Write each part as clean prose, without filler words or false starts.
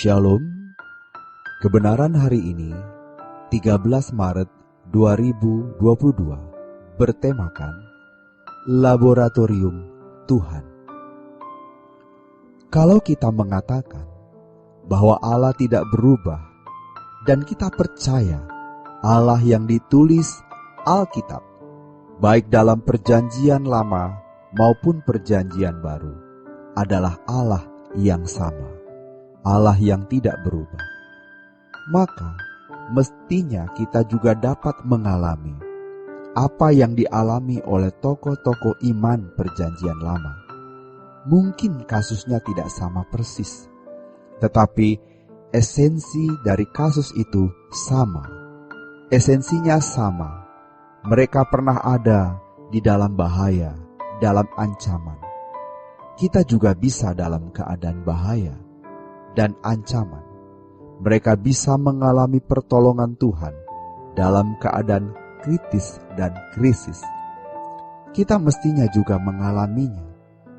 Shalom, kebenaran hari ini 13 Maret 2022 bertemakan Laboratorium Tuhan. Kalau kita mengatakan bahwa Allah tidak berubah dan kita percaya Allah yang ditulis Alkitab, baik dalam perjanjian lama maupun perjanjian baru, adalah Allah yang sama, Allah yang tidak berubah, maka mestinya kita juga dapat mengalami apa yang dialami oleh tokoh-tokoh iman perjanjian lama. Mungkin kasusnya tidak sama persis, tetapi esensi dari kasus itu sama. Esensinya sama. Mereka pernah ada di dalam bahaya, dalam ancaman. Kita juga bisa dalam keadaan bahaya dan ancaman. Mereka bisa mengalami pertolongan Tuhan dalam keadaan kritis dan krisis. Kita mestinya juga mengalaminya.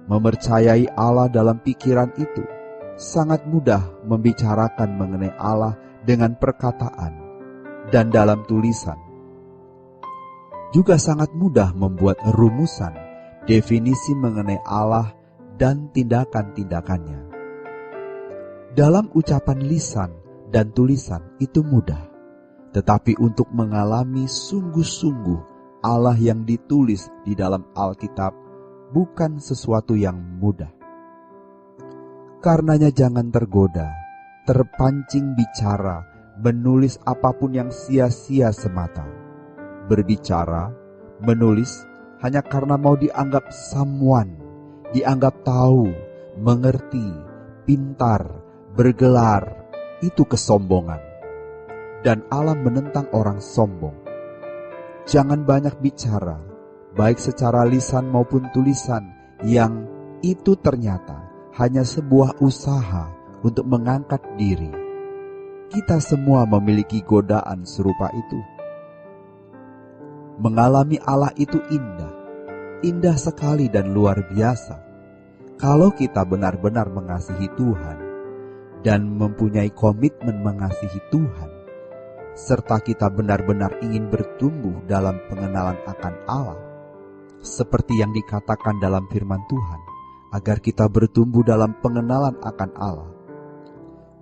Mempercayai Allah dalam pikiran itu sangat mudah membicarakan mengenai Allah dengan perkataan dan dalam tulisan. Juga sangat mudah membuat rumusan, definisi mengenai Allah dan tindakan-tindakannya. Dalam ucapan lisan dan tulisan itu mudah, tetapi untuk mengalami sungguh-sungguh Allah yang ditulis di dalam Alkitab bukan sesuatu yang mudah. Karenanya jangan tergoda, terpancing bicara, menulis apapun yang sia-sia semata. Berbicara, menulis hanya karena mau dianggap someone, dianggap tahu, mengerti, pintar, bergelar, itu kesombongan. Dan Allah menentang orang sombong. Jangan banyak bicara, baik secara lisan maupun tulisan, yang itu ternyata hanya sebuah usaha untuk mengangkat diri. Kita semua memiliki godaan serupa itu. Mengalami Allah itu indah, indah sekali dan luar biasa. Kalau kita benar-benar mengasihi Tuhan dan mempunyai komitmen mengasihi Tuhan, serta kita benar-benar ingin bertumbuh dalam pengenalan akan Allah, seperti yang dikatakan dalam firman Tuhan, agar kita bertumbuh dalam pengenalan akan Allah,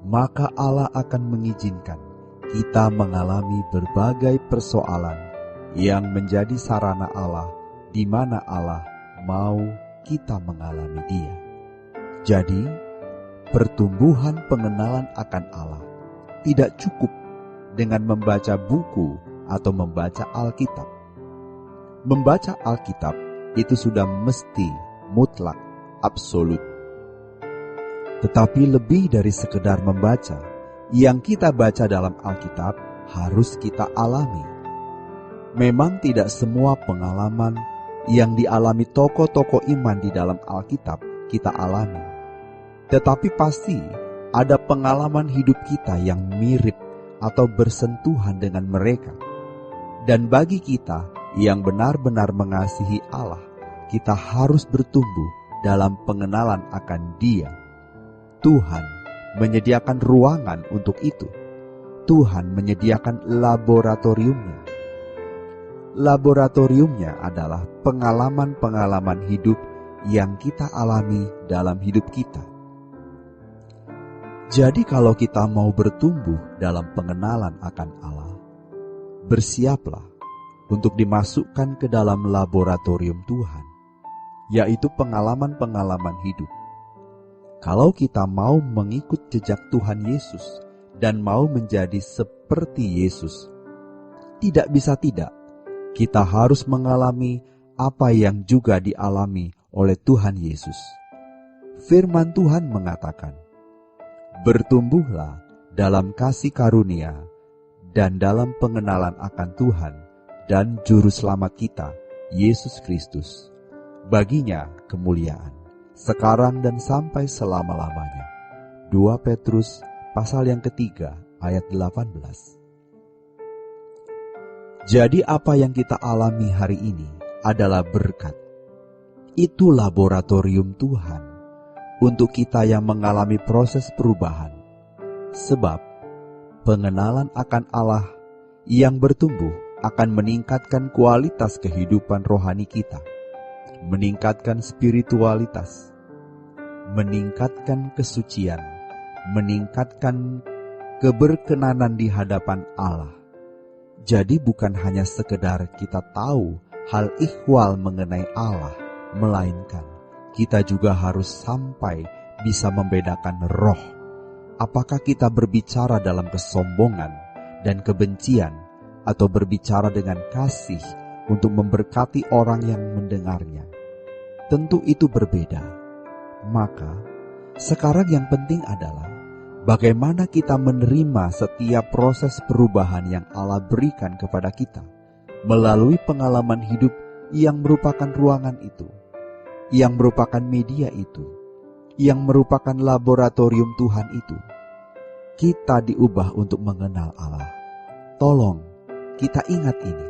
maka Allah akan mengizinkan kita mengalami berbagai persoalan yang menjadi sarana Allah, di mana Allah mau kita mengalami Dia. Jadi, pertumbuhan pengenalan akan Allah tidak cukup dengan membaca buku atau membaca Alkitab. Membaca Alkitab itu sudah mesti mutlak, absolut. Tetapi lebih dari sekedar membaca, yang kita baca dalam Alkitab harus kita alami. Memang tidak semua pengalaman yang dialami tokoh-tokoh iman di dalam Alkitab kita alami. Tetapi pasti ada pengalaman hidup kita yang mirip atau bersentuhan dengan mereka. Dan bagi kita yang benar-benar mengasihi Allah, kita harus bertumbuh dalam pengenalan akan Dia. Tuhan menyediakan ruangan untuk itu. Tuhan menyediakan laboratoriumnya. Laboratoriumnya adalah pengalaman-pengalaman hidup yang kita alami dalam hidup kita. Jadi kalau kita mau bertumbuh dalam pengenalan akan Allah, bersiaplah untuk dimasukkan ke dalam laboratorium Tuhan, yaitu pengalaman-pengalaman hidup. Kalau kita mau mengikut jejak Tuhan Yesus dan mau menjadi seperti Yesus, tidak bisa tidak, kita harus mengalami apa yang juga dialami oleh Tuhan Yesus. Firman Tuhan mengatakan, bertumbuhlah dalam kasih karunia dan dalam pengenalan akan Tuhan dan Juru Selamat kita, Yesus Kristus. Baginya kemuliaan, sekarang dan sampai selama-lamanya. 2 Petrus pasal yang ketiga ayat 18. Jadi apa yang kita alami hari ini adalah berkat. Itu laboratorium Tuhan untuk kita yang mengalami proses perubahan. Sebab pengenalan akan Allah yang bertumbuh akan meningkatkan kualitas kehidupan rohani kita, meningkatkan spiritualitas, meningkatkan kesucian, meningkatkan keberkenanan di hadapan Allah. Jadi bukan hanya sekedar kita tahu hal ihwal mengenai Allah, melainkan kita juga harus sampai bisa membedakan roh. Apakah kita berbicara dalam kesombongan dan kebencian, atau berbicara dengan kasih untuk memberkati orang yang mendengarnya? Tentu itu berbeda. Maka, sekarang yang penting adalah bagaimana kita menerima setiap proses perubahan yang Allah berikan kepada kita melalui pengalaman hidup yang merupakan ruangan itu, yang merupakan media itu, yang merupakan laboratorium Tuhan itu. Kita diubah untuk mengenal Allah. Tolong kita ingat ini,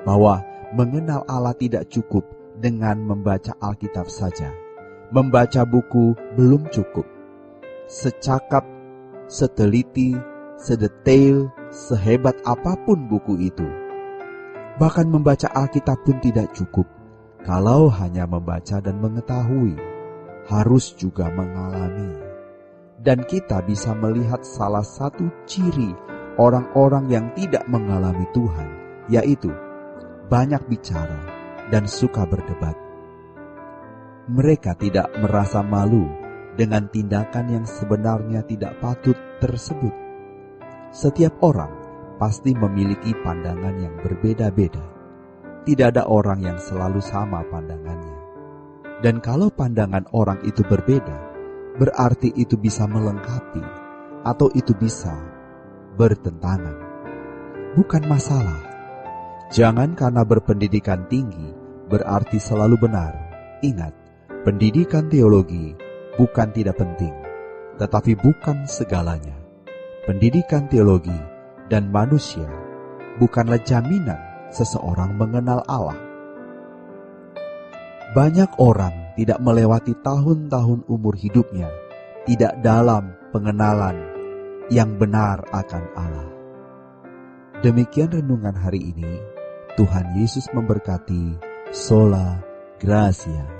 bahwa mengenal Allah tidak cukup dengan membaca Alkitab saja. Membaca buku belum cukup. Secakap, seteliti, sedetail, sehebat apapun buku itu, bahkan membaca Alkitab pun tidak cukup. Kalau hanya membaca dan mengetahui, harus juga mengalami. Dan kita bisa melihat salah satu ciri orang-orang yang tidak mengalami Tuhan, yaitu banyak bicara dan suka berdebat. Mereka tidak merasa malu dengan tindakan yang sebenarnya tidak patut tersebut. Setiap orang pasti memiliki pandangan yang berbeda-beda. Tidak ada orang yang selalu sama pandangannya. Dan kalau pandangan orang itu berbeda, berarti itu bisa melengkapi atau itu bisa bertentangan. Bukan masalah. Jangan karena berpendidikan tinggi berarti selalu benar. Ingat, pendidikan teologi bukan tidak penting, tetapi bukan segalanya. Pendidikan teologi dan manusia bukanlah jaminan seseorang mengenal Allah. Banyak orang tidak melewati tahun-tahun umur hidupnya tidak dalam pengenalan yang benar akan Allah. Demikian renungan hari ini. Tuhan Yesus memberkati. Sola Gracia.